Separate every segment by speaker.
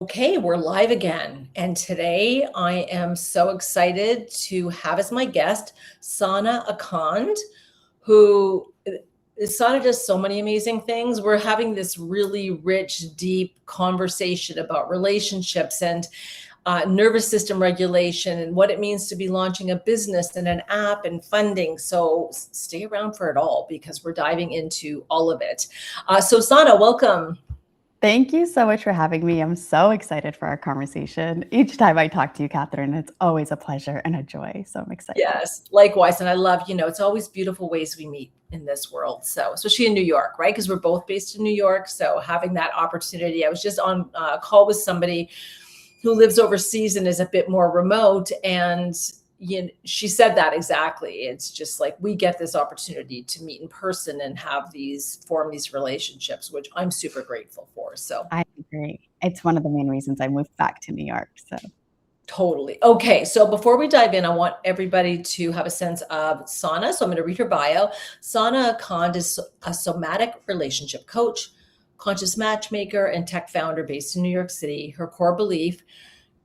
Speaker 1: Okay, we're live again. And today I am so excited to have as my guest Sana Akhand, who Sana does so many amazing things. We're having this really rich, deep conversation about relationships and nervous system regulation and what it means to be launching a business and an app and funding. So stay around for it all because we're diving into all of it. So Sana, welcome.
Speaker 2: Thank you so much for having me. I'm so excited for our conversation. Each time I talk to you, Catherine, it's always a pleasure and a joy. So I'm excited.
Speaker 1: Yes, likewise. And I love, it's always beautiful ways we meet in this world. So, especially in New York, right? Because we're both based in New York. So, having that opportunity, I was just on a call with somebody who lives overseas and is a bit more remote. And she said that exactly. It's just like we get this opportunity to meet in person and form these relationships, which I'm super grateful for. So,
Speaker 2: I agree. It's one of the main reasons I moved back to New York. So
Speaker 1: totally. Okay. So before we dive in, I want everybody to have a sense of Sana. So I'm going to read her bio. Sana Akhand is a somatic relationship coach, conscious matchmaker, and tech founder based in New York City. Her core belief,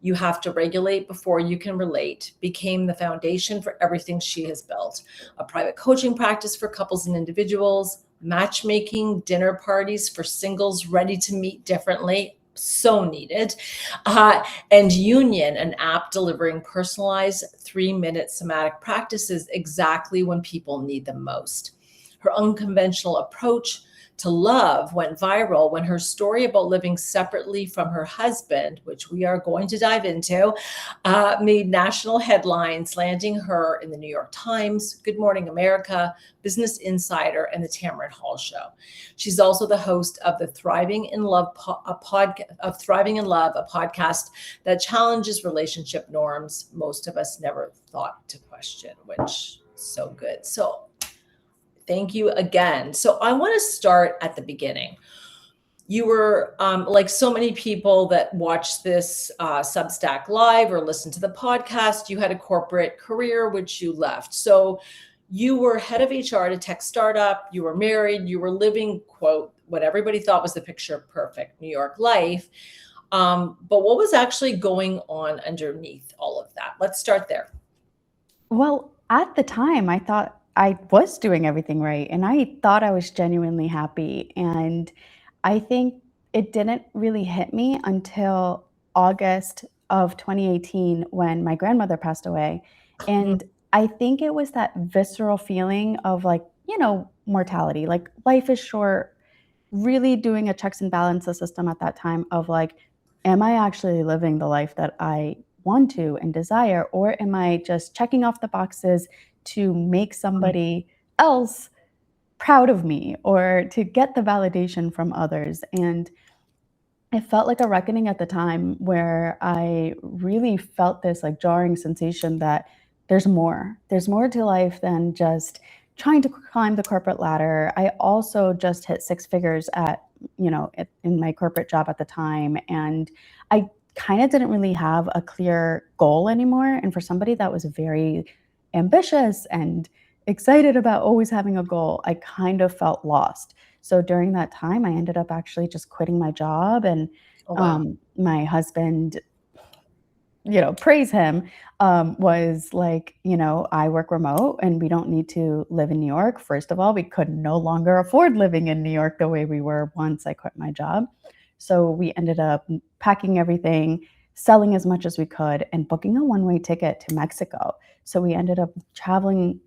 Speaker 1: you have to regulate before you can relate, became the foundation for everything she has built. A private coaching practice for couples and individuals, matchmaking, dinner parties for singles ready to meet differently, so needed, and Union, an app delivering personalized 3-minute somatic practices exactly when people need them most. Her unconventional approach to love went viral when her story about living separately from her husband, which we are going to dive into, made national headlines, landing her in the New York Times, Good Morning America, Business Insider, and the Tamron Hall Show. She's also the host of the Thriving in Love, a podcast that challenges relationship norms most of us never thought to question, which is so good. So thank you again. So I want to start at the beginning. You were like so many people that watch this Substack live or listen to the podcast, you had a corporate career, which you left. So you were head of HR at a tech startup, you were married, you were living, quote, what everybody thought was the picture perfect New York life. But what was actually going on underneath all of that? Let's start there.
Speaker 2: well, at the time, I thought I was doing everything right and I thought I was genuinely happy. And I think it didn't really hit me until August of 2018 when my grandmother passed away.
Speaker 1: Mhm.
Speaker 2: And I think it was that visceral feeling of like, mortality, like life is short, really doing a checks and balances system at that time of like, am I actually living the life that I want to and desire, or am I just checking off the boxes to make somebody else proud of me or to get the validation from others? And it felt like a reckoning at the time where I really felt this like jarring sensation that there's more. There's more to life than just trying to climb the corporate ladder. I also just hit six figures in my corporate job at the time. And I kind of didn't really have a clear goal anymore. And for somebody that was very ambitious and excited about always having a goal, I kind of felt lost. So during that time, I ended up actually just quitting my job, and
Speaker 1: Oh, wow.
Speaker 2: my husband, praise him, was like, I work remote and we don't need to live in New York. First of all, we could no longer afford living in New York the way we were once I quit my job. So we ended up packing everything, selling as much as we could, and booking a one-way ticket to Mexico. So we ended up traveling,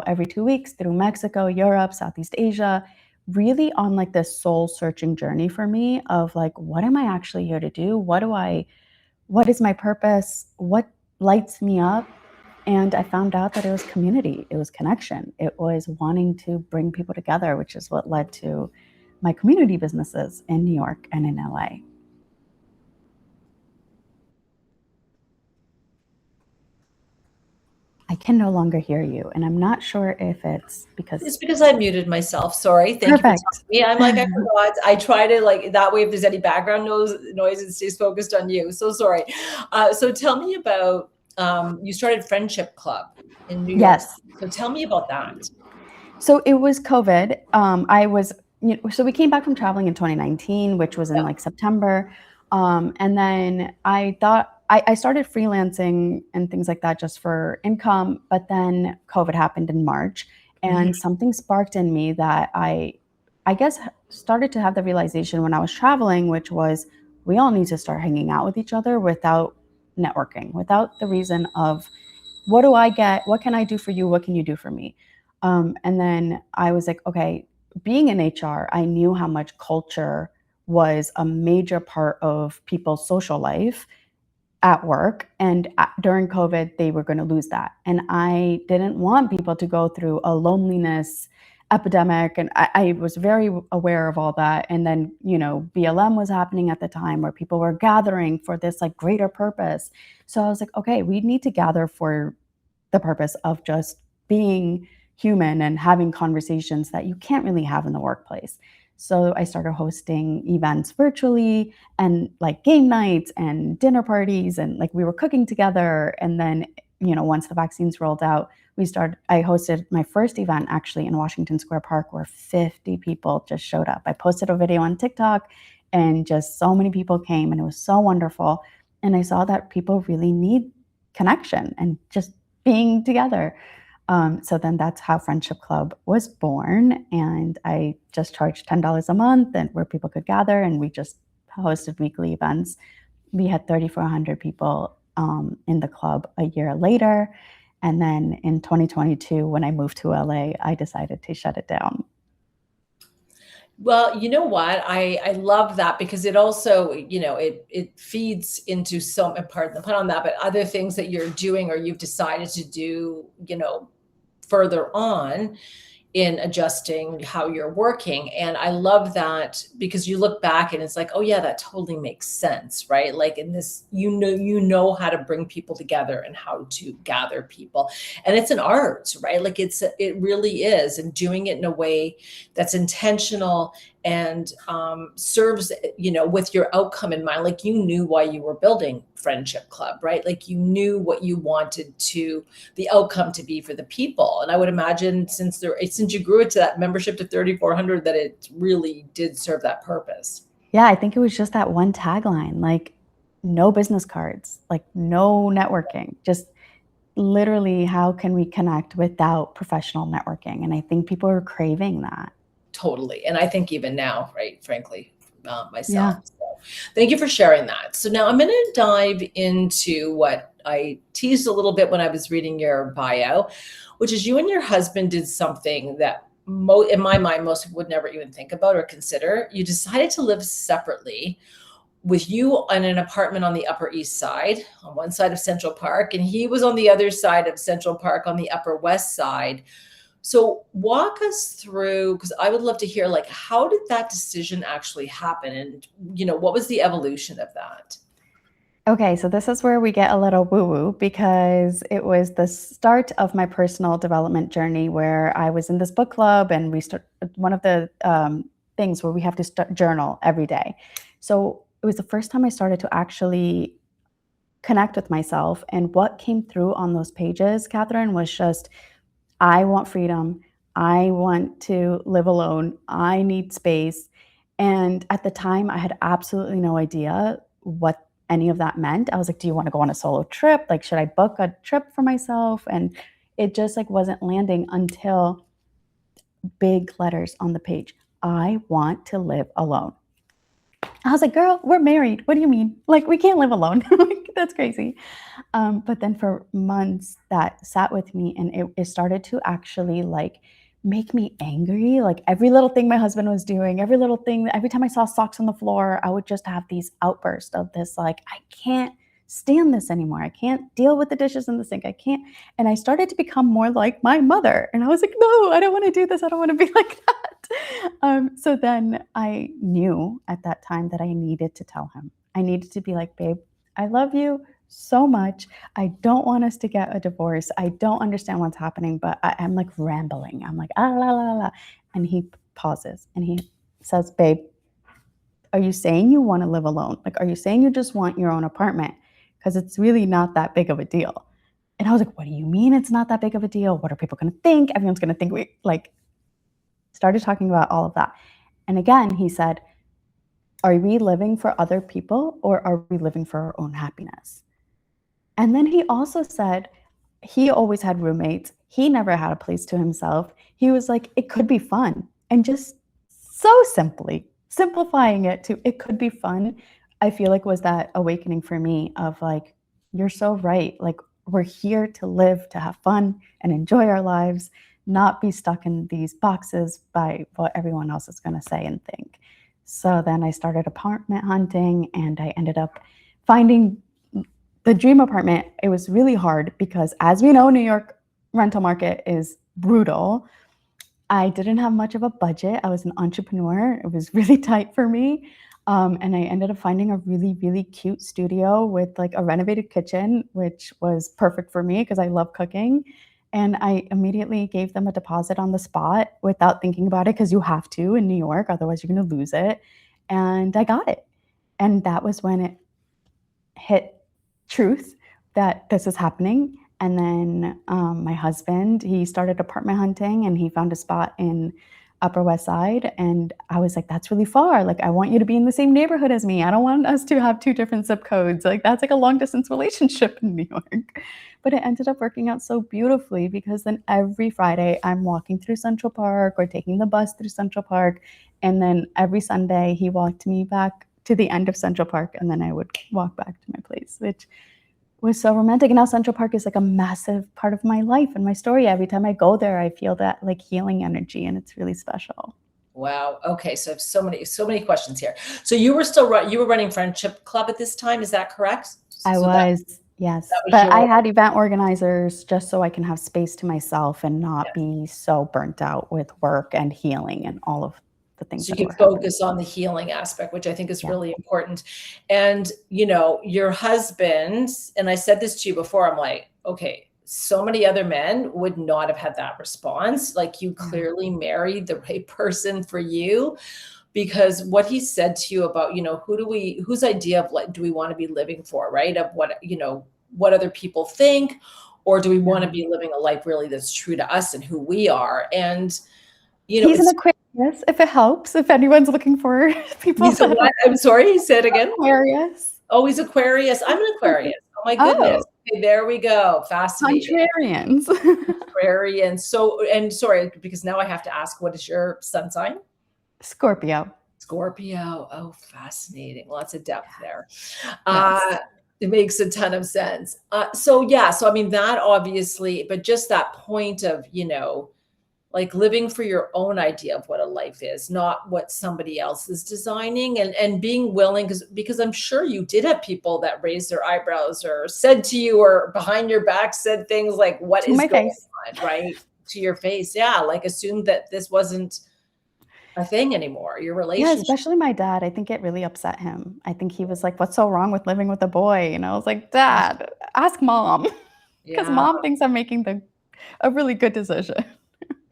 Speaker 2: every 2 weeks through Mexico, Europe, Southeast Asia, really on like this soul searching journey for me of like, what am I actually here to do? What is my purpose? What lights me up? And I found out that it was community, it was connection, it was wanting to bring people together, which is what led to my community businesses in New York and in LA. I can no longer hear you, and I'm not sure if it's because.
Speaker 1: It's because I muted myself. Sorry. Thank you for
Speaker 2: Perfect.
Speaker 1: telling me. I'm like, I forgot. I try to like that way. If there's any background noise, it stays focused on you. So sorry. So tell me about you started Friendship Club in New York
Speaker 2: Yes.
Speaker 1: City. So tell me about that.
Speaker 2: So it was COVID. So we came back from traveling in 2019, which was in
Speaker 1: Yeah.
Speaker 2: like September. And then I thought I started freelancing and things like that just for income. But then COVID happened in March,
Speaker 1: Mhm.
Speaker 2: and something sparked in me that I guess started to have the realization when I was traveling, which was we all need to start hanging out with each other without networking, without the reason of what do I get? What can I do for you? What can you do for me? And then I was like, okay, being in HR, I knew how much culture was a major part of people's social life at work. And during COVID, they were going to lose that. And I didn't want people to go through a loneliness epidemic. And I was very aware of all that. And then, BLM was happening at the time where people were gathering for this like greater purpose. So I was like, okay, we need to gather for the purpose of just being human and having conversations that you can't really have in the workplace. So I started hosting events virtually and like game nights and dinner parties, and like we were cooking together. And then, once the vaccines rolled out, I hosted my first event actually in Washington Square Park where 50 people just showed up. I posted a video on TikTok and just so many people came and it was so wonderful. And I saw that people really need connection and just being together. So then that's how Friendship Club was born. And I just charged $10 a month and where people could gather. And we just hosted weekly events. We had 3,400 people in the club a year later. And then in 2022, when I moved to LA, I decided to shut it down.
Speaker 1: Well, you know what? I love that because it also, it feeds into some, and pardon the pun on that, but other things that you're doing or you've decided to do, further on in adjusting how you're working. And I love that because you look back and it's like, oh yeah, that totally makes sense, right? Like in this, you know how to bring people together and how to gather people. And it's an art, right? Like it really is. And doing it in a way that's intentional and serves, with your outcome in mind. Like you knew why you were building Friendship Club, right? Like you knew what you wanted the outcome to be for the people. And I would imagine since you grew it to that membership to 3,400, that it really did serve that purpose.
Speaker 2: Yeah, I think it was just that one tagline, like no business cards, like no networking, just literally how can we connect without professional networking? And I think people are craving that.
Speaker 1: Totally. And I think even now, right, frankly,
Speaker 2: Yeah.
Speaker 1: myself. So thank you for sharing that. So now I'm going to dive into what I teased a little bit when I was reading your bio, which is you and your husband did something that in my mind, most people would never even think about or consider. You decided to live separately, with you in an apartment on the Upper East Side, on one side of Central Park, and he was on the other side of Central Park on the Upper West Side. So walk us through, because I would love to hear, like, how did that decision actually happen? And, what was the evolution of that?
Speaker 2: Okay, so this is where we get a little woo woo because it was the start of my personal development journey where I was in this book club and we start one of the things where we have to start journal every day. So it was the first time I started to actually connect with myself. And what came through on those pages, Catherine, was just I want freedom. I want to live alone. I need space. And at the time, I had absolutely no idea what any of that meant. I was like, do you want to go on a solo trip? Like, should I book a trip for myself? And it just like wasn't landing until big letters on the page. I want to live alone. I was like, girl, we're married. What do you mean? Like, we can't live alone. Like, that's crazy. But then for months that sat with me and it started to actually like make me angry. Like every little thing my husband was doing, every little thing, every time I saw socks on the floor, I would just have these outbursts of this, like, I can't stand this anymore. I can't deal with the dishes in the sink. I can't. And I started to become more like my mother. And I was like, no, I don't want to do this. I don't want to be like that. So then I knew at that time that I needed to tell him. I needed to be like, babe, I love you so much. I don't want us to get a divorce. I don't understand what's happening, but I'm like rambling. I'm like, ah, la, la, la. And he pauses and he says, babe, are you saying you want to live alone? Like, are you saying you just want your own apartment? Because it's really not that big of a deal. And I was like, what do you mean it's not that big of a deal? What are people going to think? Everyone's going to think we like started talking about all of that. And again, he said, Are we living for other people or are we living for our own happiness? And then he also said he always had roommates. He never had a place to himself. He was like, it could be fun. And just so simply simplifying it to it could be fun, I feel like was that awakening for me of like, you're so right. Like, we're here to live, to have fun and enjoy our lives, not be stuck in these boxes by what everyone else is going to say and think. So then I started apartment hunting and I ended up finding the dream apartment. It was really hard because, as we know, New York rental market is brutal. I didn't have much of a budget. I was an entrepreneur. It was really tight for me. And I ended up finding a really, really cute studio with like a renovated kitchen, which was perfect for me because I love cooking. And I immediately gave them a deposit on the spot without thinking about it because you have to in New York, otherwise you're going to lose it. And I got it. And that was when it hit truth that this is happening. And then my husband, he started apartment hunting and he found a spot in Upper West Side. And I was like, that's really far. Like, I want you to be in the same neighborhood as me. I don't want us to have two different zip codes. Like, that's like a long distance relationship in New York. But it ended up working out so beautifully because then every Friday I'm walking through Central Park or taking the bus through Central Park. And then every Sunday he walked me back to the end of Central Park, and then I would walk back to my place, which was so romantic. And now Central Park is like a massive part of my life and my story. Every time I go there, I feel that like healing energy, and it's really special.
Speaker 1: Wow. Okay. So I have so many questions here. So you were running Friendship Club at this time. Is that correct?
Speaker 2: I
Speaker 1: So that
Speaker 2: was, yes.
Speaker 1: that was
Speaker 2: But I
Speaker 1: your,
Speaker 2: had event organizers just so I can have space to myself and not
Speaker 1: yes.
Speaker 2: be so burnt out with work and healing and all of the things
Speaker 1: So
Speaker 2: that
Speaker 1: you
Speaker 2: were
Speaker 1: can
Speaker 2: happening.
Speaker 1: focus on the healing aspect, which I think is
Speaker 2: Yeah.
Speaker 1: really important. And, your husband, and I said this to you before, I'm like, okay, so many other men would not have had that response. Like, you
Speaker 2: Yeah.
Speaker 1: clearly married the right person for you, because what he said to you about, whose idea of like, do we want to be living for, right? Of what other people think, or do we want to
Speaker 2: Yeah.
Speaker 1: be living a life really that's true to us and who we are? And,
Speaker 2: He's an
Speaker 1: it's,
Speaker 2: Aquarius, if it helps, if anyone's looking for people
Speaker 1: he's a
Speaker 2: that are
Speaker 1: what? I'm sorry, he said again.
Speaker 2: Aquarius.
Speaker 1: Oh, he's Aquarius. I'm an Aquarius. Oh my goodness.
Speaker 2: Oh,
Speaker 1: Okay, there we go. Fascinating.
Speaker 2: contrarians.
Speaker 1: Aquarian. So, and sorry, because now I have to ask, what is your sun sign?
Speaker 2: Scorpio.
Speaker 1: Scorpio. Oh, fascinating. Lots of depth there.
Speaker 2: Yes.
Speaker 1: It makes a ton of sense. So yeah, so I mean that obviously, but just that point of, like living for your own idea of what a life is, not what somebody else is designing, and being willing, because I'm sure you did have people that raised their eyebrows or said to you or behind your back said things like, what
Speaker 2: To
Speaker 1: is
Speaker 2: my
Speaker 1: going
Speaker 2: face.
Speaker 1: on, right? To your face. Yeah, like assumed that this wasn't a thing anymore, your
Speaker 2: Yeah,
Speaker 1: relationship.
Speaker 2: especially my dad. I think it really upset him. I think he was like, "What's so wrong with living with a boy?" And I was like, "Dad, ask mom." Because
Speaker 1: Yeah.
Speaker 2: mom thinks I'm making a really good decision.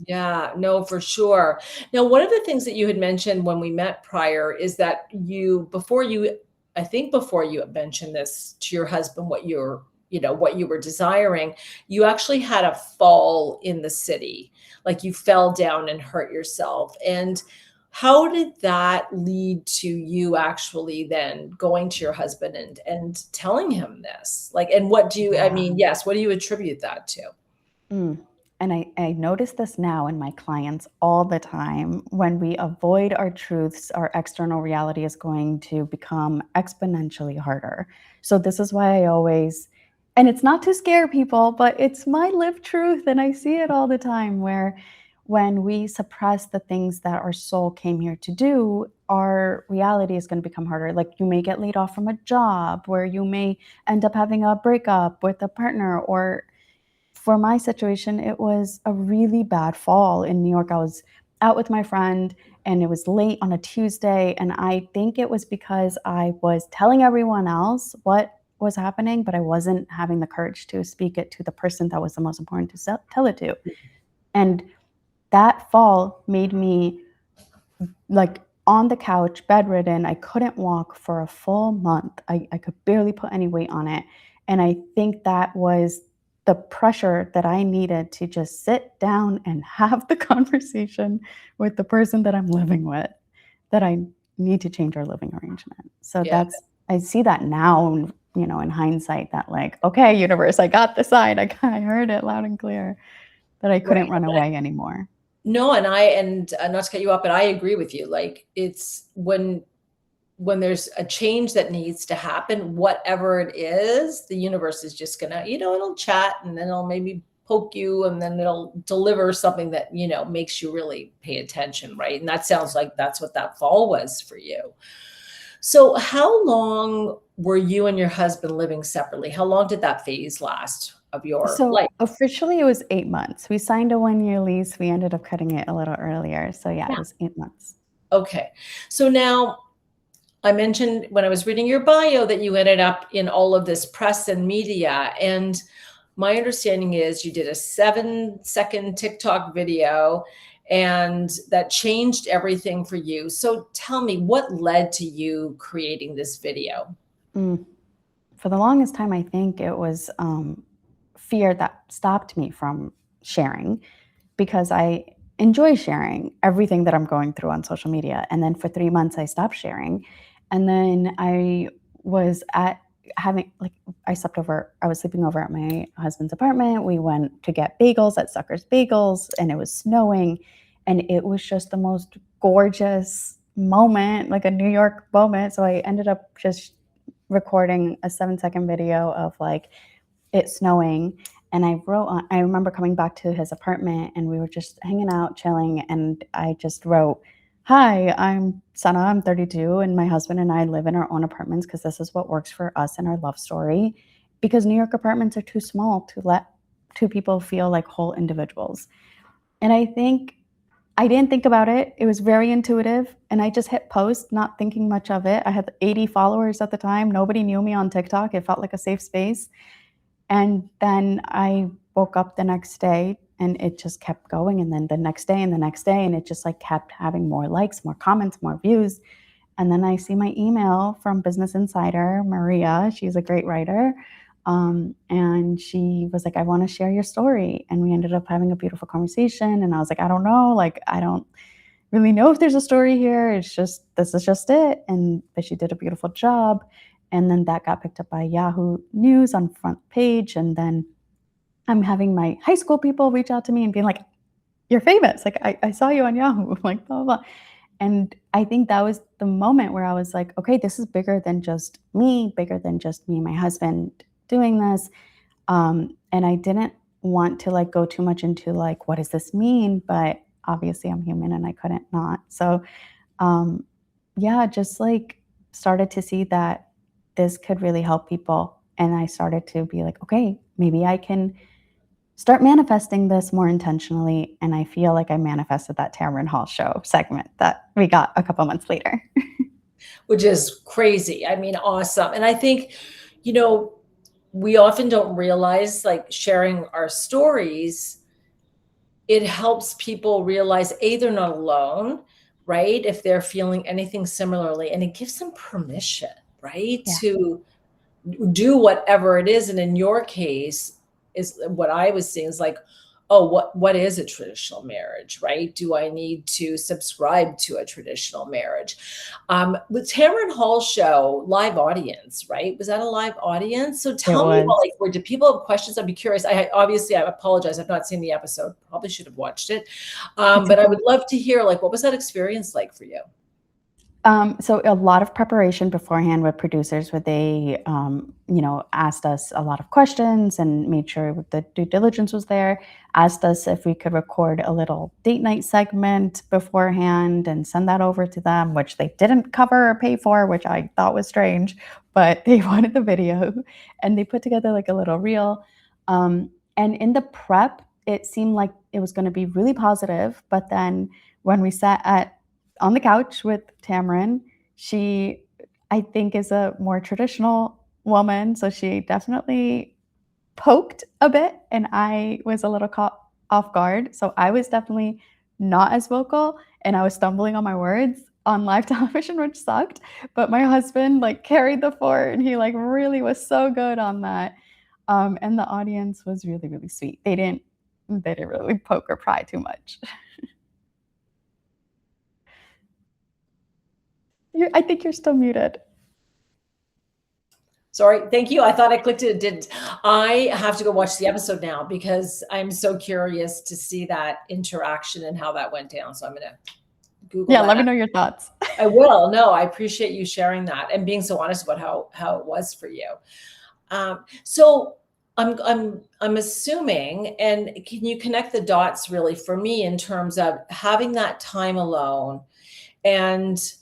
Speaker 1: Yeah, no, for sure. Now, one of the things that you had mentioned when we met prior is that I think before you had mentioned this to your husband, what you were desiring, you actually had a fall in the city, like you fell down and hurt yourself. And how did that lead to you actually then going to your husband and telling him this? Like, and I
Speaker 2: Yeah.
Speaker 1: mean, yes, what do you attribute that to?
Speaker 2: Mm. And I notice this now in my clients all the time. When we avoid our truths, our external reality is going to become exponentially harder. So, this is why I always, and it's not to scare people, but it's my lived truth. And I see it all the time where when we suppress the things that our soul came here to do, our reality is going to become harder. Like, you may get laid off from a job, where you may end up having a breakup with a partner, or for my situation, it was a really bad fall in New York. I was out with my friend and it was late on a Tuesday. And I think it was because I was telling everyone else what was happening, but I wasn't having the courage to speak it to the person that was the most important to tell it to. And that fall made me like on the couch, bedridden. I couldn't walk for a full month. I could barely put any weight on it. And I think that was the pressure that I needed to just sit down and have the conversation with the person that I'm living with, that I need to change our living arrangement. So
Speaker 1: Yeah.
Speaker 2: I see that now, in hindsight, that like, okay, universe, I got the sign. I heard it loud and clear that I couldn't
Speaker 1: Right.
Speaker 2: run away anymore.
Speaker 1: No, and not to cut you off, but I agree with you. Like it's when there's a change that needs to happen, whatever it is, the universe is just gonna, it'll chat and then it'll maybe poke you and then it'll deliver something that, makes you really pay attention, right? And that sounds like that's what that fall was for you. So how long were you and your husband living separately? How long did that phase last of your
Speaker 2: So
Speaker 1: life?
Speaker 2: officially, it was 8 months. We signed a 1 year lease. We ended up cutting it a little earlier. So yeah, it
Speaker 1: Yeah.
Speaker 2: was 8 months.
Speaker 1: Okay. So now I mentioned when I was reading your bio that you ended up in all of this press and media. And my understanding is you did a 7-second TikTok video and that changed everything for you. So tell me, what led to you creating this video?
Speaker 2: Mm. For the longest time, I think it was fear that stopped me from sharing because I enjoy sharing everything that I'm going through on social media. And then for 3 months, I stopped sharing. And then I was at having, like, I was sleeping over at my husband's apartment. We went to get bagels at Sucker's Bagels, and it was snowing. And it was just the most gorgeous moment, like a New York moment. So I ended up just recording a 7-second video of like it snowing. And I remember coming back to his apartment and we were just hanging out, chilling. And I just wrote, "Hi, I'm Sana. I'm 32. And my husband and I live in our own apartments because this is what works for us and our love story. Because New York apartments are too small to let two people feel like whole individuals." And I think I didn't think about it. It was very intuitive. And I just hit post, not thinking much of it. I had 80 followers at the time. Nobody knew me on TikTok. It felt like a safe space. And then I woke up the next day and it just kept going. And then the next day and the next day. And it just like kept having more likes, more comments, more views. And then I see my email from Business Insider, Maria. She's a great writer. And she was like, "I want to share your story." And we ended up having a beautiful conversation. And I was like, "I don't know. Like, I don't really know if there's a story here. This is just it." But she did a beautiful job. And then that got picked up by Yahoo News on front page. And then I'm having my high school people reach out to me and being like, "You're famous. Like, I saw you on Yahoo." Like, blah, blah, blah. And I think that was the moment where I was like, okay, this is bigger than just me, bigger than just me and my husband doing this. And I didn't want to like go too much into like, what does this mean? But obviously I'm human and I couldn't not. So um, yeah, just like started to see that this could really help people. And I started to be like, okay, maybe I can start manifesting this more intentionally. And I feel like I manifested that Tamron Hall show segment that we got a couple months later.
Speaker 1: Which is crazy. I mean, awesome. And I think, you know, we often don't realize like sharing our stories, it helps people realize A, they're not alone, right? If they're feeling anything similarly, and it gives them permission, right?
Speaker 2: Yeah,
Speaker 1: To do whatever it is. And in your case, is what I was seeing is like, oh, what is a traditional marriage, right? Do I need to subscribe to a traditional marriage? With Tamron Hall show, live audience, right? Was that a live audience? So
Speaker 2: it
Speaker 1: tell me about
Speaker 2: was.
Speaker 1: like, where do people have questions? I'd be curious. I apologize. I've not seen the episode. Probably should have watched it.
Speaker 2: It's
Speaker 1: But I
Speaker 2: okay.
Speaker 1: would love to hear like, what was that experience like for you?
Speaker 2: So a lot of preparation beforehand with producers where they, asked us a lot of questions and made sure the due diligence was there, asked us if we could record a little date night segment beforehand and send that over to them, which they didn't cover or pay for, which I thought was strange, but they wanted the video and they put together like a little reel. And in the prep, it seemed like it was going to be really positive, but then when we sat on the couch with Tamron. She, I think, is a more traditional woman, so she definitely poked a bit, and I was a little caught off guard. So I was definitely not as vocal, and I was stumbling on my words on live television, which sucked. But my husband like carried the fort, and he like really was so good on that. And the audience was really, really sweet. They didn't really poke or pry too much. I think you're still muted.
Speaker 1: Sorry. Thank you. I thought I clicked it. It didn't. I have to go watch the episode now because I'm so curious to see that interaction and how that went down. So I'm going to Google
Speaker 2: Yeah,
Speaker 1: that.
Speaker 2: let me know your thoughts.
Speaker 1: I will. No, I appreciate you sharing that and being so honest about how it was for you. So I'm assuming, and can you connect the dots really for me in terms of having that time alone and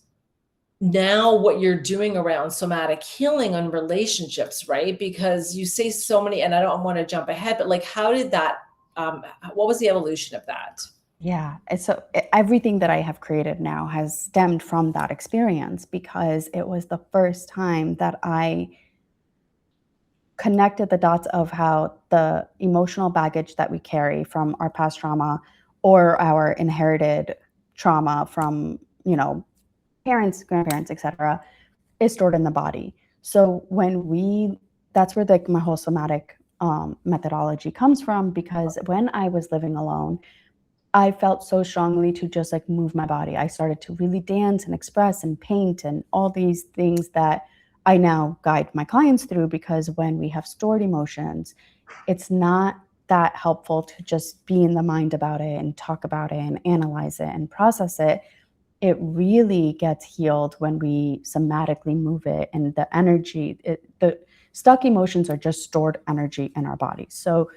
Speaker 1: now what you're doing around somatic healing on relationships, right? Because you say so many, and I don't want to jump ahead, but like, how did that, what was the evolution of that?
Speaker 2: Yeah. So everything that I have created now has stemmed from that experience because it was the first time that I connected the dots of how the emotional baggage that we carry from our past trauma or our inherited trauma from, parents, grandparents, etc., is stored in the body. So that's where my whole somatic methodology comes from, because when I was living alone, I felt so strongly to just like move my body. I started to really dance and express and paint and all these things that I now guide my clients through, because when we have stored emotions, it's not that helpful to just be in the mind about it and talk about it and analyze it and process it. It really gets healed when we somatically move it, and the energy, the stuck emotions are just stored energy in our body. So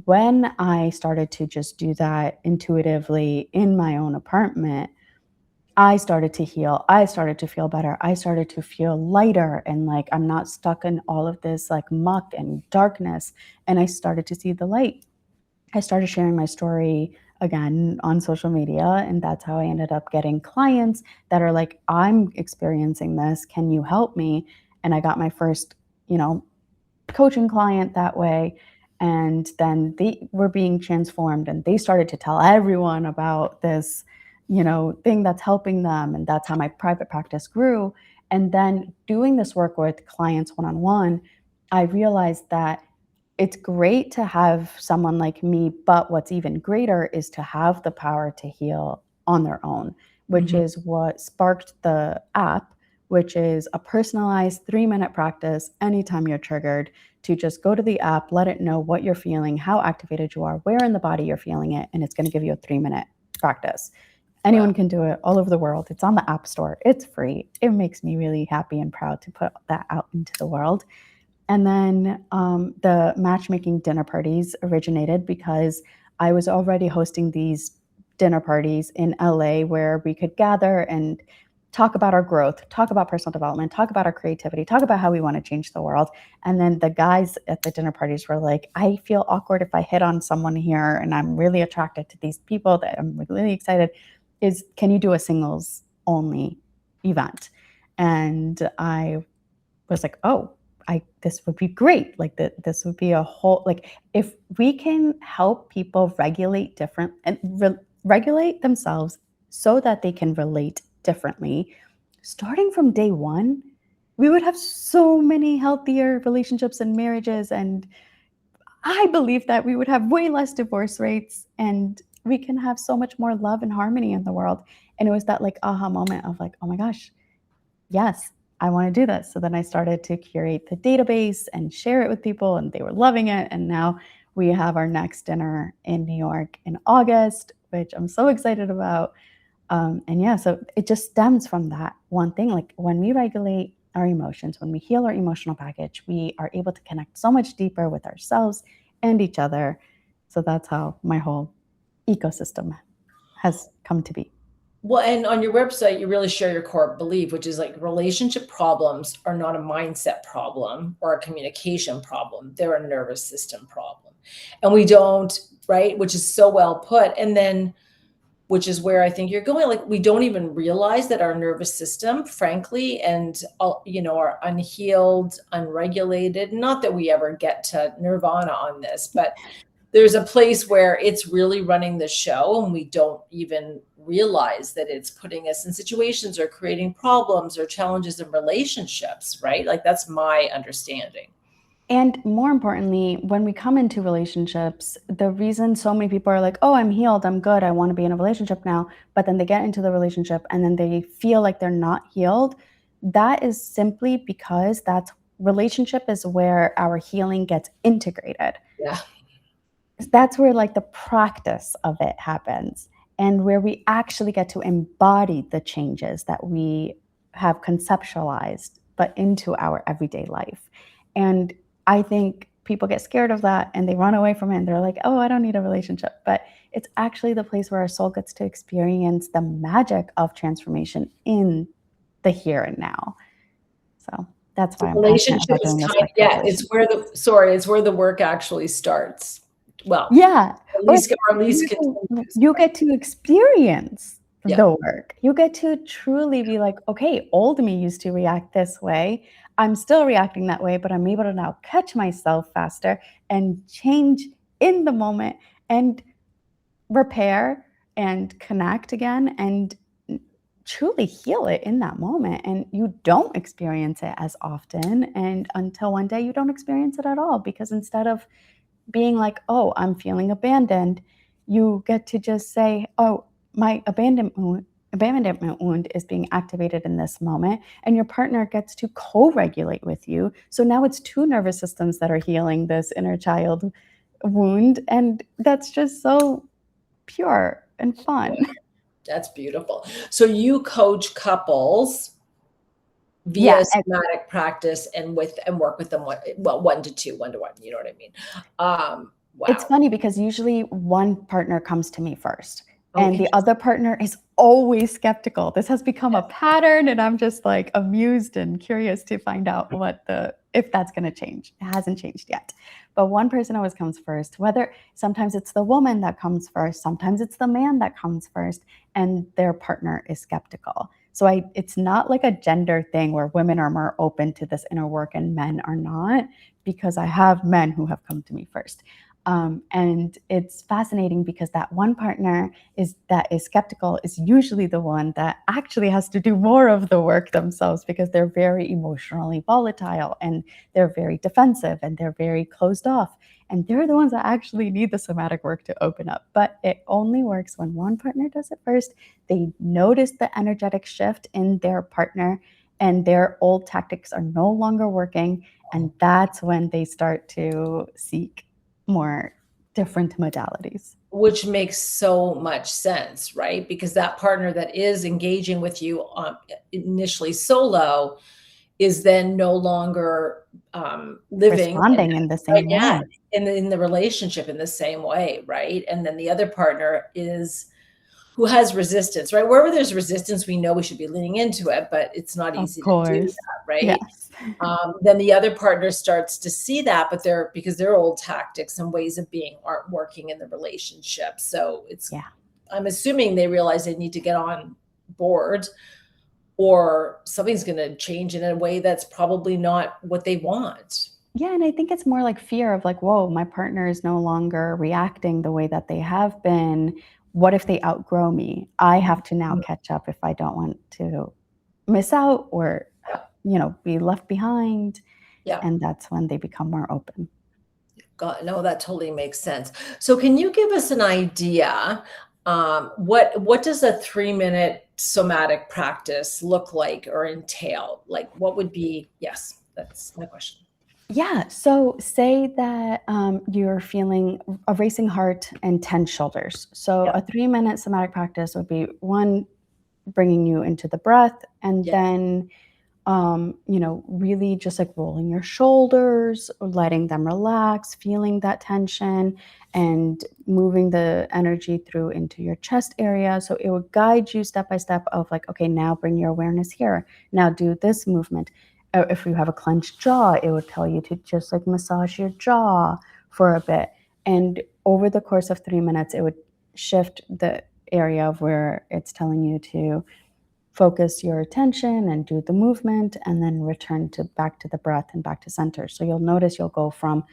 Speaker 2: when I started to just do that intuitively in my own apartment, I started to heal. I started to feel better. I started to feel lighter and like I'm not stuck in all of this like muck and darkness. And I started to see the light. I started sharing my story again on social media, and that's how I ended up getting clients that are like, I'm experiencing this. Can you help me? And I got my first, coaching client that way. And then they were being transformed and they started to tell everyone about this, thing that's helping them. And that's how my private practice grew. And then doing this work with clients one-on-one, I realized that it's great to have someone like me, but what's even greater is to have the power to heal on their own, which is what sparked the app, which is a personalized 3-minute practice anytime you're triggered, to just go to the app, let it know what you're feeling, how activated you are, where in the body you're feeling it, and it's going to give you a 3-minute practice. Anyone can do it all over the world. It's on the App Store. It's free. It makes me really happy and proud to put that out into the world. And then the matchmaking dinner parties originated because I was already hosting these dinner parties in LA where we could gather and talk about our growth, talk about personal development, talk about our creativity, talk about how we want to change the world. And then the guys at the dinner parties were like, I feel awkward if I hit on someone here and I'm really attracted to these people that I'm really excited. Can you do a singles only event? And I was like, oh, this would be great. Like this would be a whole, like if we can help people regulate different and regulate themselves so that they can relate differently, starting from day one, we would have so many healthier relationships and marriages. And I believe that we would have way less divorce rates and we can have so much more love and harmony in the world. And it was that like aha moment of like, oh my gosh, yes, I want to do this. So then I started to curate the database and share it with people, and they were loving it. And now we have our next dinner in New York in August, which I'm so excited about. And yeah, so it just stems from that one thing. Like when we regulate our emotions, when we heal our emotional baggage, we are able to connect so much deeper with ourselves and each other. So that's how my whole ecosystem has come to be.
Speaker 1: Well, and on your website, you really share your core belief, which is like relationship problems are not a mindset problem or a communication problem. They're a nervous system problem. And we don't, right? Which is so well put. And then, which is where I think you're going, like, we don't even realize that our nervous system, frankly, and, are unhealed, unregulated, not that we ever get to nirvana on this, but there's a place where it's really running the show and we don't even realize that it's putting us in situations or creating problems or challenges in relationships, right? Like that's my understanding.
Speaker 2: And more importantly, when we come into relationships, the reason so many people are like, oh, I'm healed, I'm good, I want to be in a relationship now, but then they get into the relationship and then they feel like they're not healed, that is simply because relationship is where our healing gets integrated.
Speaker 1: Yeah.
Speaker 2: That's where like the practice of it happens and where we actually get to embody the changes that we have conceptualized but into our everyday life. And I think people get scared of that and they run away from it and they're like, oh, I don't need a relationship. But it's actually the place where our soul gets to experience the magic of transformation in the here and now. So that's why I'm passionate
Speaker 1: Relationship
Speaker 2: about
Speaker 1: is
Speaker 2: doing this
Speaker 1: kind, yeah,
Speaker 2: microdosing.
Speaker 1: it's where the work actually starts. Well,
Speaker 2: Yeah,
Speaker 1: at
Speaker 2: or
Speaker 1: least, or at least continues.
Speaker 2: you get to experience
Speaker 1: Yeah.
Speaker 2: the work. You get to truly be like, okay, old me used to react this way. I'm still reacting that way, but I'm able to now catch myself faster and change in the moment and repair and connect again and truly heal it in that moment. And you don't experience it as often. And until one day you don't experience it at all, because instead of being like, oh, I'm feeling abandoned, you get to just say, oh, my abandonment wound is being activated in this moment. And your partner gets to co regulate with you. So now it's two nervous systems that are healing this inner child wound. And that's just so pure and fun.
Speaker 1: That's beautiful. So you coach couples
Speaker 2: Yeah.
Speaker 1: via somatic practice and work with them, well, 1 to 2, 1 to 1, you know what I mean?
Speaker 2: It's
Speaker 1: Wow.
Speaker 2: funny because usually one partner comes to me first,
Speaker 1: Oh,
Speaker 2: and the
Speaker 1: interesting.
Speaker 2: other partner is always skeptical. This has become a pattern, and I'm just like amused and curious to find out if that's going to change. It hasn't changed yet. But one person always comes first, whether sometimes it's the woman that comes first, sometimes it's the man that comes first, and their partner is skeptical. So it's not like a gender thing where women are more open to this inner work and men are not, because I have men who have come to me first. And it's fascinating because that one partner that is skeptical is usually the one that actually has to do more of the work themselves, because they're very emotionally volatile and they're very defensive and they're very closed off. And they're the ones that actually need the somatic work to open up. But it only works when one partner does it first. They notice the energetic shift in their partner and their old tactics are no longer working. And that's when they start to seek more different modalities.
Speaker 1: Which makes so much sense, right? Because that partner that is engaging with you initially solo is then no longer living
Speaker 2: Responding in the same way.
Speaker 1: in the relationship in the same way, right? And then the other partner is who has resistance, right? Wherever there's resistance, we know we should be leaning into it, but it's not
Speaker 2: Of
Speaker 1: easy to do
Speaker 2: course.
Speaker 1: that, right?
Speaker 2: Yes.
Speaker 1: Then the other partner starts to see that, but because their old tactics and ways of being aren't working in the relationship. So
Speaker 2: Yeah.
Speaker 1: I'm assuming they realize they need to get on board, or something's going to change in a way that's probably not what they want.
Speaker 2: Yeah, and I think it's more like fear of like, whoa, my partner is no longer reacting the way that they have been. What if they outgrow me? I have to now catch up if I don't want to miss out or, be left behind.
Speaker 1: Yeah.
Speaker 2: And that's when they become more open.
Speaker 1: God, no, that totally makes sense. So can you give us an idea? What does a 3-minute somatic practice look like or entail? Like what would be, yes, that's my question.
Speaker 2: Yeah. So say that you're feeling a racing heart and tense shoulders. So
Speaker 1: Yeah.
Speaker 2: a 3-minute somatic practice would be one, bringing you into the breath, and
Speaker 1: Yeah.
Speaker 2: then really just like rolling your shoulders, or letting them relax, feeling that tension, and moving the energy through into your chest area. So it would guide you step by step of like, okay, now bring your awareness here. Now do this movement. If you have a clenched jaw, it would tell you to just like massage your jaw for a bit. And over the course of 3 minutes, it would shift the area of where it's telling you to focus your attention and do the movement, and then return to back to the breath and back to center. So you'll notice you'll go from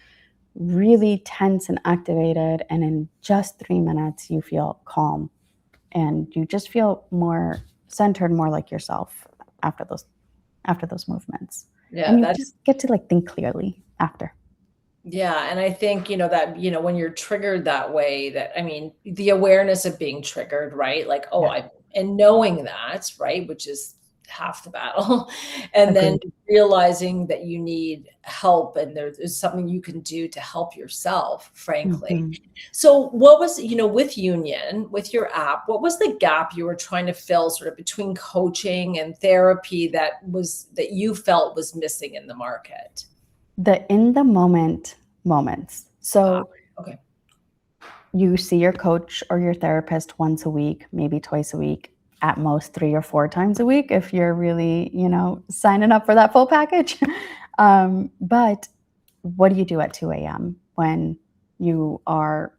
Speaker 2: really tense and activated, and in just 3 minutes you feel calm and you just feel more centered, more like yourself after those movements.
Speaker 1: Yeah,
Speaker 2: And you
Speaker 1: that's
Speaker 2: just get to like think clearly after.
Speaker 1: Yeah, and I think, that, when you're triggered that way, that I mean, the awareness of being triggered, right? Like, oh,
Speaker 2: Yeah.
Speaker 1: I and knowing that, right, which is half the battle. And then
Speaker 2: Agreed.
Speaker 1: realizing that you need help and there's something you can do to help yourself, frankly.
Speaker 2: Mhm.
Speaker 1: So what was, with Union, with your app, what was the gap you were trying to fill sort of between coaching and therapy that you felt was missing in the market?
Speaker 2: The in the moment moments.
Speaker 1: Ah,
Speaker 2: So
Speaker 1: okay.
Speaker 2: you see your coach or your therapist once a week, maybe twice a week, at most 3 or 4 times a week if you're really, signing up for that full package. But what do you do at 2 a.m. when you are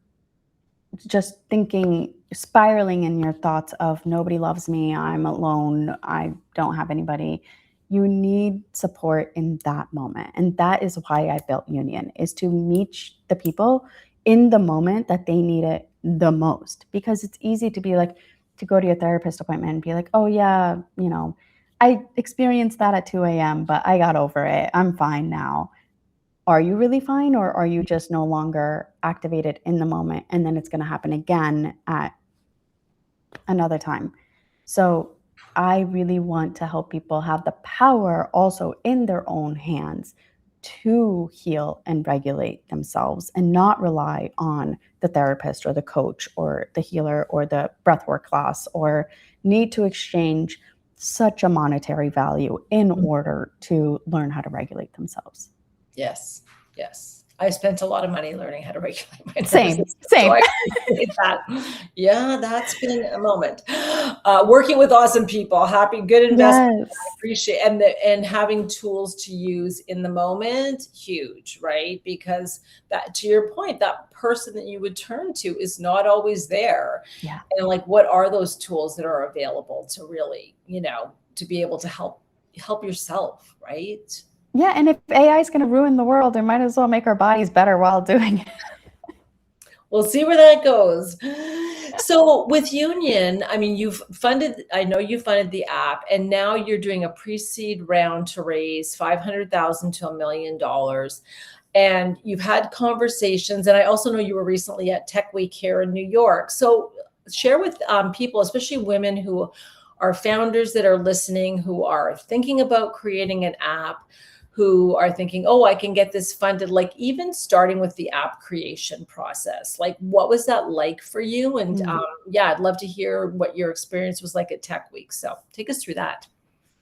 Speaker 2: just thinking, spiraling in your thoughts of nobody loves me, I'm alone, I don't have anybody? You need support in that moment. And that is why I built Union, is to meet the people in the moment that they need it the most. Because it's easy to be like, to go to your therapist appointment and be like, oh yeah, I experienced that at 2 a.m., but I got over it. I'm fine now. Are you really fine, or are you just no longer activated in the moment and then it's going to happen again at another time? So I really want to help people have the power also in their own hands to heal and regulate themselves and not rely on the therapist or the coach or the healer or the breathwork class, or need to exchange such a monetary value in
Speaker 1: Mm,
Speaker 2: order to learn how to regulate themselves.
Speaker 1: yes, yes. I spent a lot of money learning how to regulate my nervous
Speaker 2: Same,
Speaker 1: system, so
Speaker 2: same.
Speaker 1: I appreciate that. Yeah, that's been a moment. Working with awesome people, happy, good investment. I
Speaker 2: Yes.
Speaker 1: appreciate and having tools to use in the moment, huge, right? Because that, to your point, that person that you would turn to is not always there.
Speaker 2: Yeah.
Speaker 1: And like, what are those tools that are available to really, to be able to help yourself, right?
Speaker 2: Yeah, and if AI is gonna ruin the world, we might as well make our bodies better while doing it.
Speaker 1: We'll see where that goes. So with Union, I mean, I know you funded the app, and now you're doing a pre-seed round to raise 500,000 to $1 million. And you've had conversations, and I also know you were recently at Tech Week here in New York. So share with people, especially women who are founders that are listening, who are thinking about creating an app, who are thinking, oh, I can get this funded, like even starting with the app creation process. Like, what was that like for you? And
Speaker 2: Mm.
Speaker 1: yeah, I'd love to hear what your experience was like at Tech Week. So take us through that.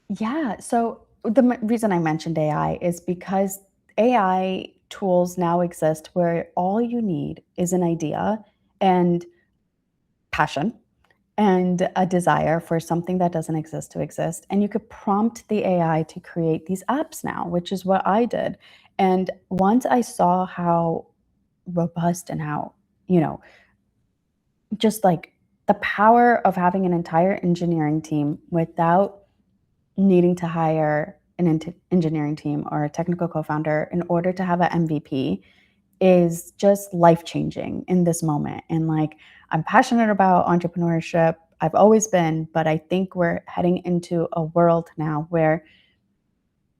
Speaker 2: Yeah, so the reason I mentioned AI is because AI tools now exist where all you need is an idea and passion and a desire for something that doesn't exist to exist. And you could prompt the AI to create these apps now, which is what I did. And once I saw how robust and how, you know, just like the power of having an entire engineering team without needing to hire an engineering team or a technical co-founder in order to have an MVP is just life changing in this moment. And like, I'm passionate about entrepreneurship. I've always been, but I think we're heading into a world now where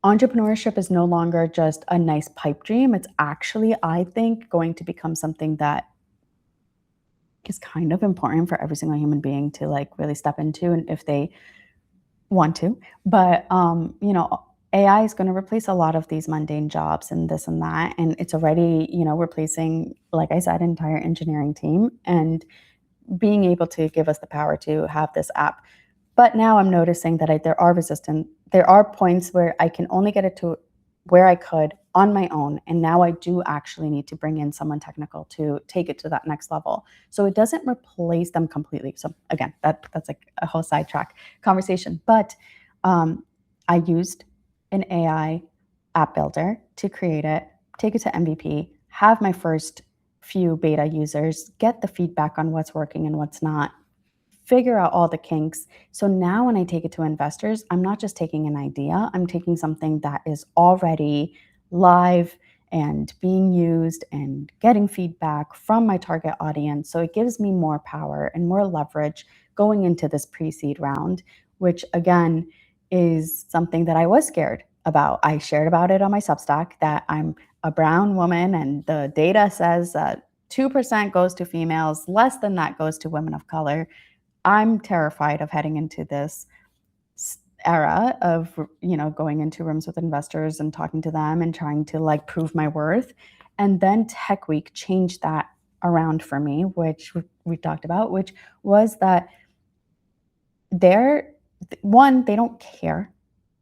Speaker 2: entrepreneurship is no longer just a nice pipe dream. It's actually, I think, going to become something that is kind of important for every single human being to like really step into, and if they want to. But AI is going to replace a lot of these mundane jobs and this and that, and it's already replacing, like I said, entire engineering team, and being able to give us the power to have this app. But now I'm noticing that there are points where I can only get it to where I could on my own. And now I do actually need to bring in someone technical to take it to that next level. So it doesn't replace them completely. So again, that's like a whole sidetrack conversation. But um, I used an AI app builder to create it, take it to MVP, have my first few beta users, get the feedback on what's working and what's not, figure out all the kinks. So now when I take it to investors, I'm not just taking an idea, I'm taking something that is already live and being used and getting feedback from my target audience. So it gives me more power and more leverage going into this pre seed round, which again is something that I was scared about. I shared about it on my Substack that I'm a brown woman and the data says that 2% goes to females, less than that goes to women of color. I'm terrified of heading into this era of, going into rooms with investors and talking to them and trying to like prove my worth. And then Tech Week changed that around for me, which we talked about, which was that they're one, they don't care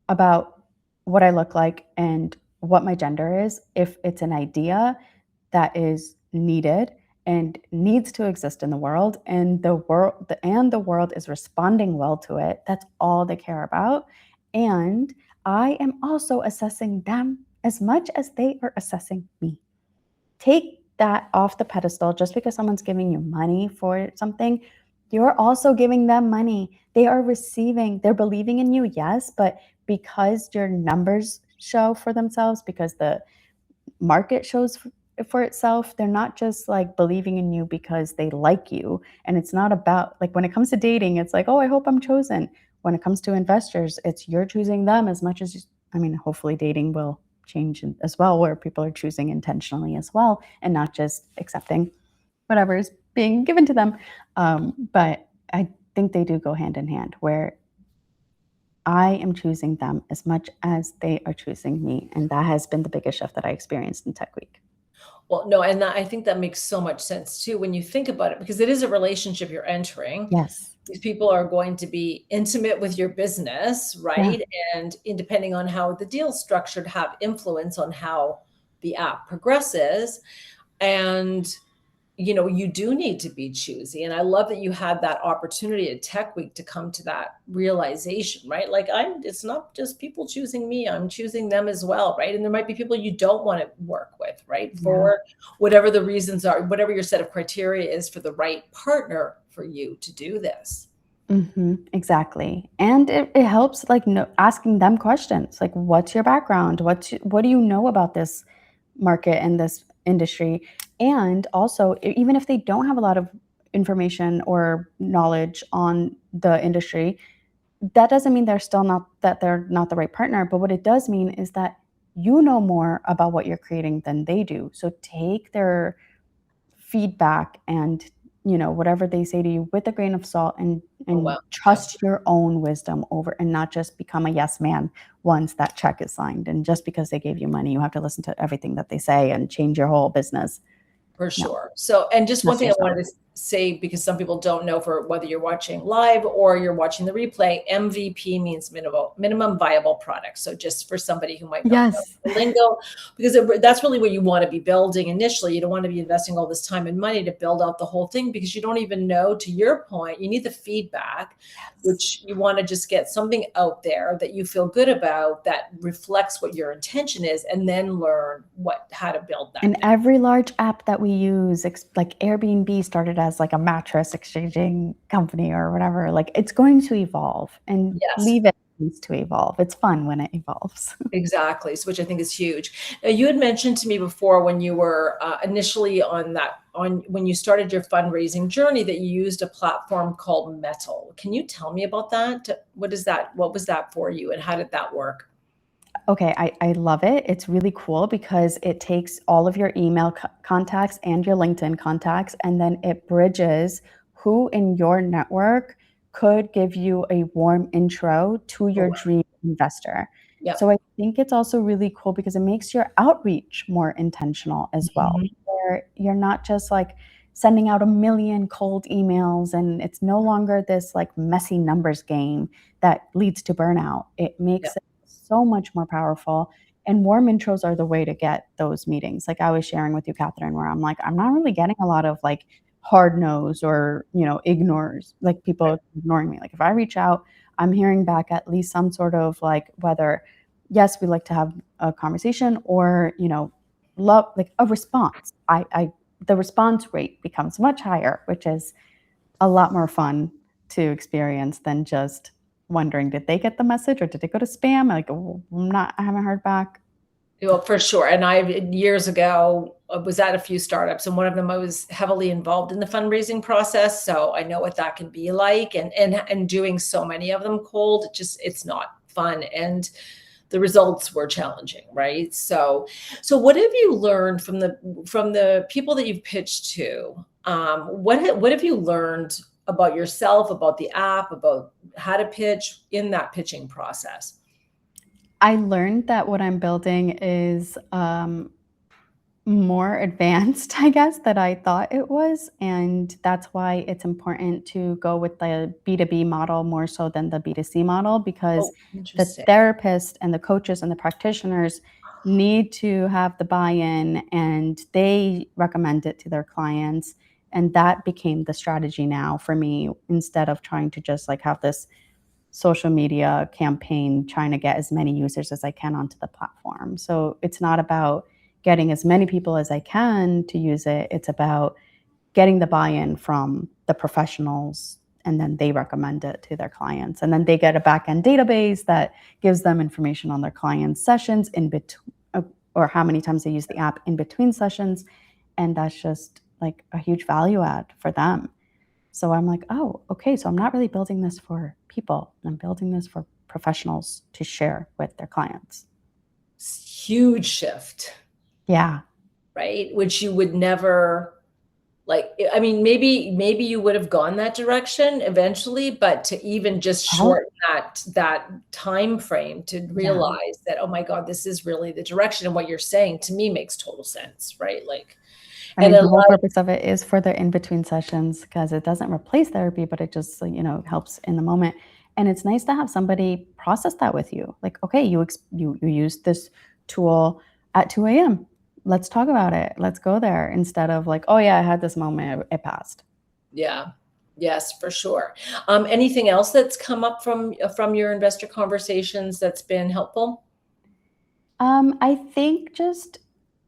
Speaker 2: about what I look like and what my gender is. If it's an idea that is needed and needs to exist in the world, and the world is responding well to it, that's all they care about. And I am also assessing them as much as they are assessing me. Take that off the pedestal. Just because someone's giving you money for something, you're also giving them money. They are receiving, they're believing in you, yes, but because your numbers show for themselves, because the market shows for itself, they're not just like believing in you because they like you. And it's not about, like, when it comes to dating, it's like, oh, I hope I'm chosen. When it comes to investors, it's you're choosing them as much as I mean, hopefully dating will change as well, where people are choosing intentionally as well and not just accepting whatever is being given to them. But I think they do go hand in hand, where I am choosing them as much as they are choosing me. And that has been the biggest shift that I experienced in Tech Week.
Speaker 1: Well, no, and I think that makes so much sense too when you think about it, because it is a relationship you're entering.
Speaker 2: Yes.
Speaker 1: These people are going to be intimate with your business,
Speaker 2: Yeah.
Speaker 1: right? And depending on how the deal's structured, have influence on how the app progresses. And you do need to be choosy. And I love that you had that opportunity at Tech Week to come to that realization, right? Like, it's not just people choosing me, I'm choosing them as well, right? And there might be people you don't want to work with, right?
Speaker 2: Yeah.
Speaker 1: For whatever the reasons are, whatever your set of criteria is for the right partner for you to do this.
Speaker 2: Exactly. And it helps, like, asking them questions like, what's your background? What do you know about this market and this industry? And also, even if they don't have a lot of information or knowledge on the industry, that doesn't mean they're not the right partner. But what it does mean is that you know more about what you're creating than they do. So take their feedback and, whatever they say to you with a grain of salt, and
Speaker 1: Oh,
Speaker 2: and
Speaker 1: wow. Yeah,
Speaker 2: trust your own wisdom over, and not just become a yes man once that check is signed. And just because they gave you money, you have to listen to everything that they say and change your whole business.
Speaker 1: for
Speaker 2: No,
Speaker 1: sure. So, and just one
Speaker 2: trust
Speaker 1: thing I
Speaker 2: yourself.
Speaker 1: wanted to say, because some people don't know, for whether you're watching live or you're watching the replay, MVP means minimum viable product. So just for somebody who might not know
Speaker 2: Yes.
Speaker 1: the lingo, because that's really what you want to be building initially. You don't want to be investing all this time and money to build out the whole thing, because you don't even know, to your point, you need the feedback,
Speaker 2: Yes.
Speaker 1: which you want to just get something out there that you feel good about, that reflects what your intention is, and then learn how to build that
Speaker 2: And
Speaker 1: thing.
Speaker 2: every large app that we use, like Airbnb started as like a mattress exchanging company or whatever, like it's going to evolve, and
Speaker 1: Yes.
Speaker 2: leave it needs to evolve. It's fun when it evolves.
Speaker 1: Exactly. So, which I think is huge. Now, you had mentioned to me before, when you were initially when you started your fundraising journey, that you used a platform called Metal. Can you tell me about that? What is that? What was that for you, and how did that work?
Speaker 2: Okay, I love it. It's really cool because it takes all of your email contacts and your LinkedIn contacts, and then it bridges who in your network could give you a warm intro to
Speaker 1: Oh,
Speaker 2: your
Speaker 1: wow.
Speaker 2: dream investor.
Speaker 1: Yep.
Speaker 2: So I think it's also really cool because it makes your outreach more intentional as well,
Speaker 1: Mhm.
Speaker 2: where you're not just like sending out a million cold emails, and it's no longer this like messy numbers game that leads to burnout. It makes
Speaker 1: Yep.
Speaker 2: it so much more powerful. And warm intros are the way to get those meetings. Like I was sharing with you, Catherine, where I'm like, I'm not really getting a lot of like hard no's or, ignores, like people ignoring me. Like if I reach out, I'm hearing back at least some sort of like, whether, yes, we like to have a conversation, or, love, like a response. The response rate becomes much higher, which is a lot more fun to experience than just wondering, did they get the message or did it go to spam? Like, oh, I haven't heard back.
Speaker 1: Well, for sure. And years ago, was at a few startups, and one of them I was heavily involved in the fundraising process. So I know what that can be like, and doing so many of them cold, it's not fun. And the results were challenging, right? So what have you learned from the people that you've pitched to? What have you learned about yourself, about the app, about how to pitch in that pitching process?
Speaker 2: I learned that what I'm building is more advanced, I guess, than I thought it was. And that's why it's important to go with the B2B model more so than the B2C model, because
Speaker 1: Oh,
Speaker 2: the
Speaker 1: interesting.
Speaker 2: therapists and the coaches and the practitioners need to have the buy-in and they recommend it to their clients. And that became the strategy now for me, instead of trying to just like have this social media campaign trying to get as many users as I can onto the platform. So it's not about getting as many people as I can to use it. It's about getting the buy-in from the professionals, and then they recommend it to their clients. And then they get a back-end database that gives them information on their clients' sessions in between, or how many times they use the app in between sessions. And that's just like a huge value add for them. So I'm like, oh, okay. So I'm not really building this for people. I'm building this for professionals to share with their clients.
Speaker 1: Huge shift,
Speaker 2: Yeah.
Speaker 1: right? Which you would never, like, I mean, maybe you would have gone that direction eventually, but to even just
Speaker 2: Oh,
Speaker 1: shorten that time frame to
Speaker 2: yeah.
Speaker 1: realize that, oh my God, this is really the direction, and what you're saying to me makes total sense, right? Like,
Speaker 2: I
Speaker 1: and
Speaker 2: mean,
Speaker 1: then
Speaker 2: the whole purpose of it is for the in-between sessions because it doesn't replace therapy, but it just, helps in the moment. And it's nice to have somebody process that with you. Like, okay, you used this tool at 2 a.m. Let's talk about it. Let's go there instead of like, oh yeah, I had this moment, it passed.
Speaker 1: yeah, yes, for sure. Anything else that's come up from your investor conversations that's been helpful?
Speaker 2: I think just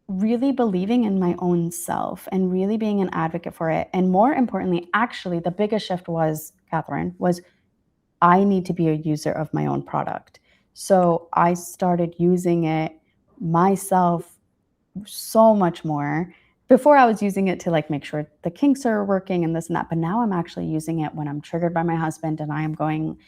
Speaker 2: really believing in my own self and really being an advocate for it. And more importantly, actually, the biggest shift was, Catherine, was I need to be a user of my own product. So I started using it myself so much more. Before I was using it to like make sure the kinks are working and this and that, but now I'm actually using it when I'm triggered by my husband and I am going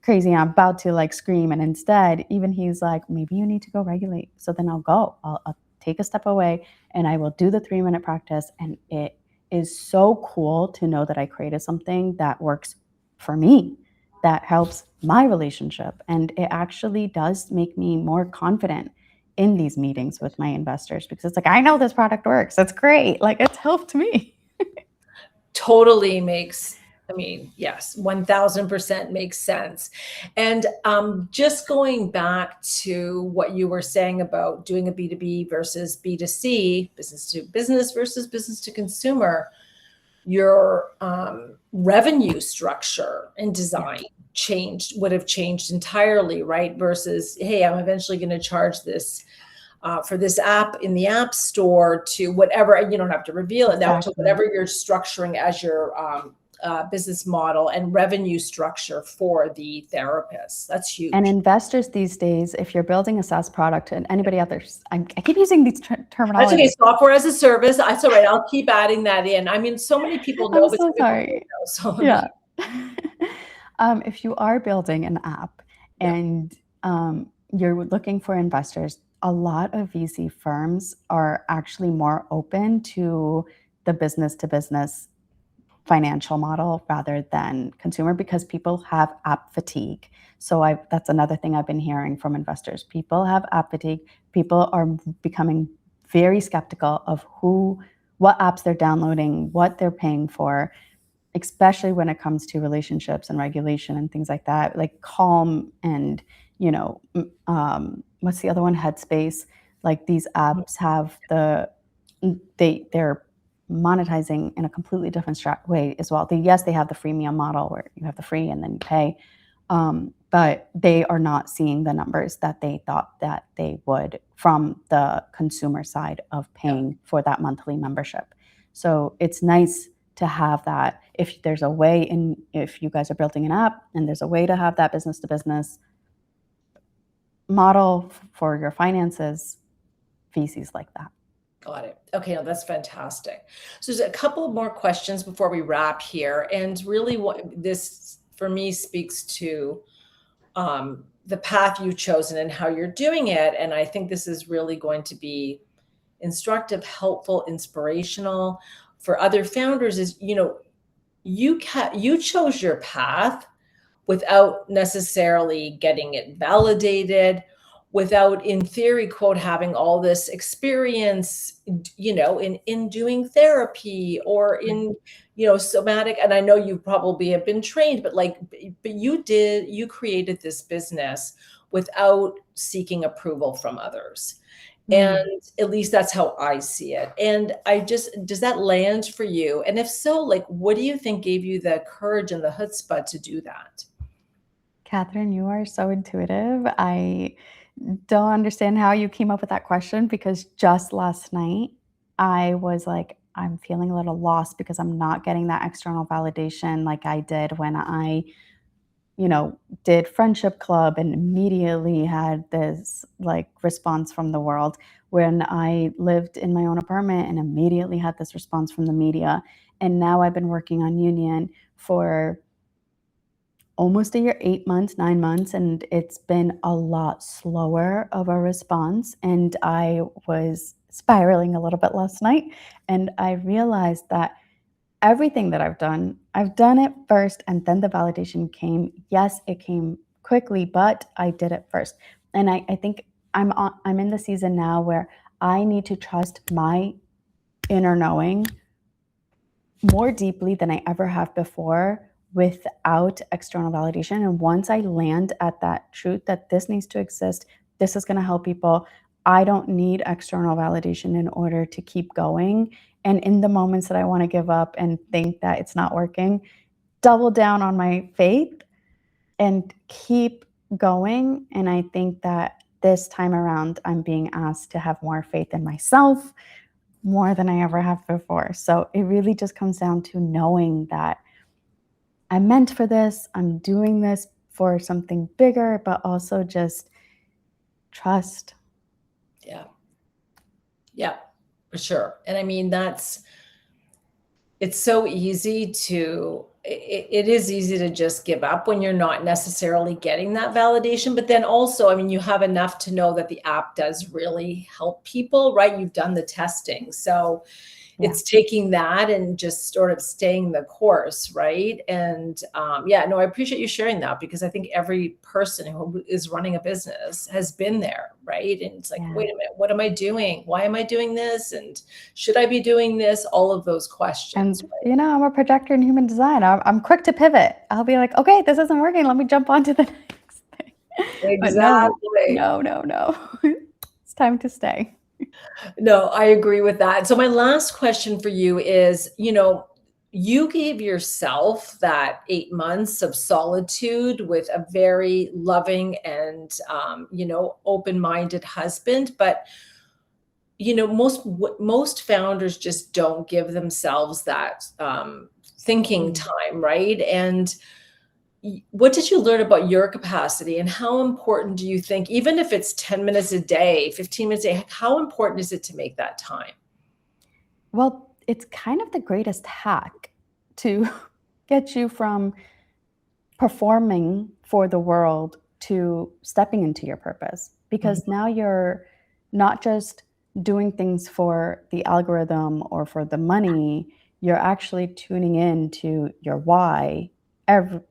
Speaker 2: crazy. I'm about to like scream. And instead, even he's like, maybe you need to go regulate. So then I'll go, I'll take a step away and I will do the 3-minute practice. And it is so cool to know that I created something that works for me, that helps my relationship. And it actually does make me more confident in these meetings with my investors because it's like, I know this product works. It's great. Like it's helped me.
Speaker 1: Totally makes, I mean, yes, 1000% makes sense. And just going back to what you were saying about doing a B2B versus B2C, business to business versus business to consumer, your revenue structure and
Speaker 2: Yeah,
Speaker 1: design would have changed entirely, right? Versus, hey, I'm eventually going to charge this for this app in the app store, to whatever, and you don't have to reveal it now, to
Speaker 2: exactly.
Speaker 1: whatever you're structuring as your business model and revenue structure for the therapist. That's
Speaker 2: And
Speaker 1: huge.
Speaker 2: investors these days, if you're building a SaaS product, and anybody out there, I keep using these
Speaker 1: That's okay.
Speaker 2: terminology.
Speaker 1: Software as a service. That's all right. I'll keep adding that in. I mean, so many people
Speaker 2: I'm
Speaker 1: know, but
Speaker 2: so
Speaker 1: some people don't
Speaker 2: sorry.
Speaker 1: know. So I
Speaker 2: Yeah.
Speaker 1: mean,
Speaker 2: If you are building an app
Speaker 1: yeah,
Speaker 2: and you're looking for investors, a lot of VC firms are actually more open to the business to business financial model rather than consumer because people have app fatigue. So that's another thing I've been hearing from investors. People have app fatigue. People are becoming very skeptical of what apps they're downloading, what they're paying for, especially when it comes to relationships and regulation and things like that, like Calm and what's the other one, Headspace. Like these apps have they're monetizing in a completely different way as well. Yes, they have the freemium model where you have the free and then you pay, but they are not seeing the numbers that they thought that they would from the consumer side of
Speaker 1: yeah,
Speaker 2: paying for that monthly membership. So it's nice to have that. If there's a way if you guys are building an app and there's a way to have that business to business model for your finances, VCs like that.
Speaker 1: got it. Okay, no, that's fantastic. So there's a couple more questions before we wrap here, and really, what this for me speaks to the path you've chosen and how you're doing it. And I think this is really going to be instructive, helpful, inspirational for other founders. Is, you chose your path without necessarily getting it validated, without, in theory, quote, having all this experience, in doing therapy or in, somatic. And I know you probably have been trained, but you created this business without seeking approval from others. And at least that's how I see it. And does that land for you? And if so, like, what do you think gave you the courage and the chutzpah to do that?
Speaker 2: Katherine, you are so intuitive. I don't understand how you came up with that question because just last night I was like, I'm feeling a little lost because I'm not getting that external validation like I did when I, did friendship club and immediately had this like response from the world. When I lived in my own apartment and immediately had this response from the media. And now I've been working on Union for almost a year, 8 months, 9 months, and it's been a lot slower of a response. And I was spiraling a little bit last night, and I realized that everything that I've done it first, and then the validation came. Yes, it came quickly, but I did it first. And I think I'm in the season now where I need to trust my inner knowing more deeply than I ever have before without external validation. And once I land at that truth that this needs to exist, this is going to help people, I don't need external validation in order to keep going. And in the moments that I want to give up and think that it's not working, double down on my faith and keep going. And I think that this time around, I'm being asked to have more faith in myself more than I ever have before. So it really just comes down to knowing that I'm meant for this, I'm doing this for something bigger, but also just trust.
Speaker 1: Yeah. Yeah, for sure. And I mean, it's so easy it is easy to just give up when you're not necessarily getting that validation. But then also, I mean, you have enough to know that the app does really help people, right? You've done the testing. So it's taking that and just sort of staying the course, right? And no, I appreciate you sharing that, because I think every person who is running a business has been there, right? And it's like, wait a minute, what am I doing? Why am I doing this? And should I be doing this? All of those questions.
Speaker 2: And I'm a projector in human design. I'm quick to pivot. I'll be like, okay, this isn't working. Let me jump on to the next thing.
Speaker 1: Exactly.
Speaker 2: But no. It's time to stay.
Speaker 1: No, I agree with that. So my last question for you is, you gave yourself that 8 months of solitude with a very loving and, open-minded husband. But, most founders just don't give themselves that thinking time, right? And what did you learn about your capacity, and how important do you think, even if it's 10 minutes a day, 15 minutes a day, how important is it to make that time?
Speaker 2: Well, it's kind of the greatest hack to get you from performing for the world to stepping into your purpose. Because now you're not just doing things for the algorithm or for the money, you're actually tuning in to your why.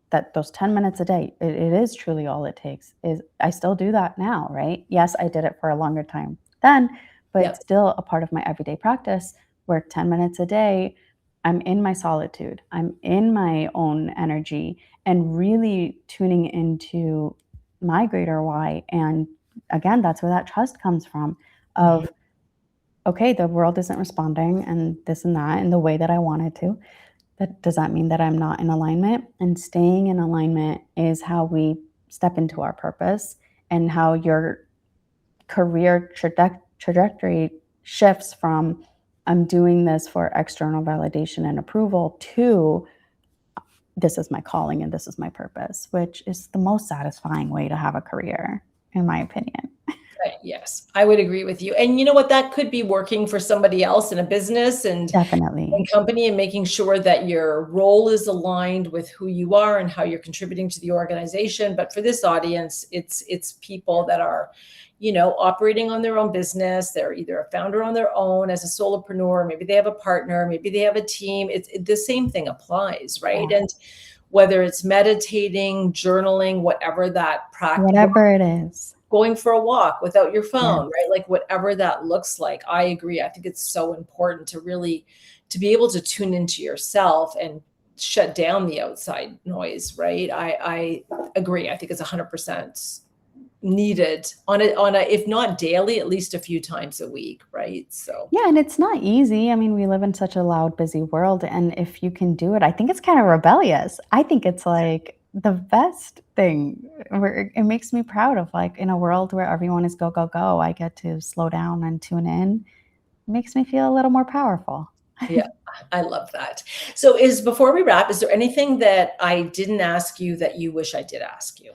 Speaker 2: That those 10 minutes a day, it is truly all it takes. Is I still do that now, right? Yes, I did it for a longer time then, but it's still a part of my everyday practice where 10 minutes a day, I'm in my solitude, I'm in my own energy, and really tuning into my greater why. And again, that's where that trust comes from of, okay, the world isn't responding and this and that in the way that I wanted to. Does that mean that I'm not in alignment? And staying in alignment is how we step into our purpose, and how your career trajectory shifts from I'm doing this for external validation and approval to this is my calling and this is my purpose, which is the most satisfying way to have a career, in my opinion.
Speaker 1: Yes, I would agree with you. And you know what? That could be working for somebody else in a business
Speaker 2: Definitely.
Speaker 1: and company, and making sure that your role is aligned with who you are and how you're contributing to the organization. But for this audience, it's people that are, operating on their own business. They're either a founder on their own as a solopreneur, maybe they have a partner, maybe they have a team. The same thing applies, right?
Speaker 2: Yeah.
Speaker 1: And whether it's meditating, journaling, whatever that practice,
Speaker 2: Whatever it is.
Speaker 1: going for a walk without your
Speaker 2: Yeah.
Speaker 1: phone, right? Like whatever that looks like. I agree. I think it's so important to be able to tune into yourself and shut down the outside noise, right? I agree. I think it's 100% needed on a if not daily, at least a few times a week, right? So
Speaker 2: Yeah, and it's not easy. I mean, we live in such a loud, busy world, and if you can do it, I think it's kind of rebellious. I think it's like the best thing where it makes me proud of like in a world where everyone is go, go, go, I get to slow down and tune in. It makes me feel a little more powerful.
Speaker 1: yeah, I love that. So before we wrap, is there anything that I didn't ask you that you wish I did ask you?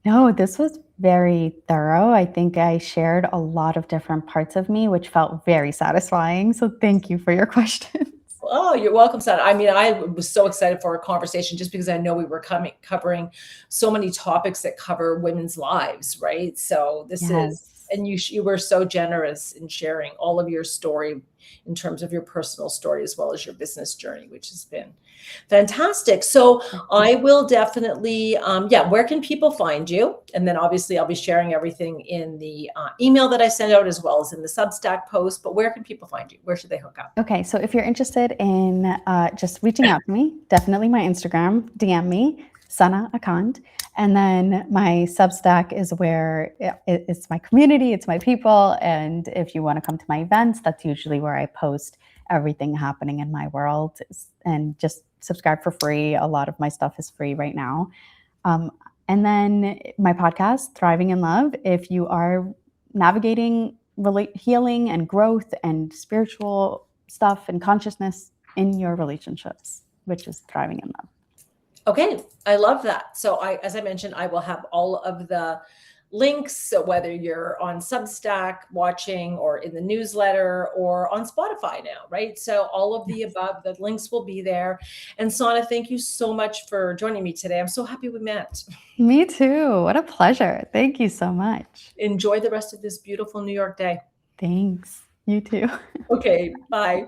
Speaker 2: No, this was very thorough. I think I shared a lot of different parts of me, which felt very satisfying. So thank you for your questions.
Speaker 1: Oh, you're welcome, Sana. I mean, I was so excited for our conversation just because I know we were covering so many topics that cover women's lives, right? So
Speaker 2: Yes.
Speaker 1: and you were so generous in sharing all of your story in terms of your personal story as well as your business journey, which has been fantastic. So I will definitely, yeah, where can people find you? And then obviously I'll be sharing everything in the email that I send out as well as in the Substack post. But where can people find you? Where should they hook up?
Speaker 2: Okay, so if you're interested in just reaching out to me, definitely my Instagram, DM me, Sana Akhand. And then my Substack is where it's my community, it's my people. And if you want to come to my events, that's usually where I post everything happening in my world. And just subscribe for free. A lot of my stuff is free right now. Um, and then my podcast, Thriving in Love, if you are navigating healing and growth and spiritual stuff and consciousness in your relationships, which is Thriving in Love.
Speaker 1: Okay, I love that. So as I mentioned, I will have all of the links. So whether you're on Substack watching or in the newsletter or on Spotify now, right? So all of the above, the links will be there. And Sana, thank you so much for joining me today. I'm so happy we met.
Speaker 2: Me too. What a pleasure. Thank you so much.
Speaker 1: Enjoy the rest of this beautiful New York day.
Speaker 2: Thanks. You too.
Speaker 1: Okay, bye.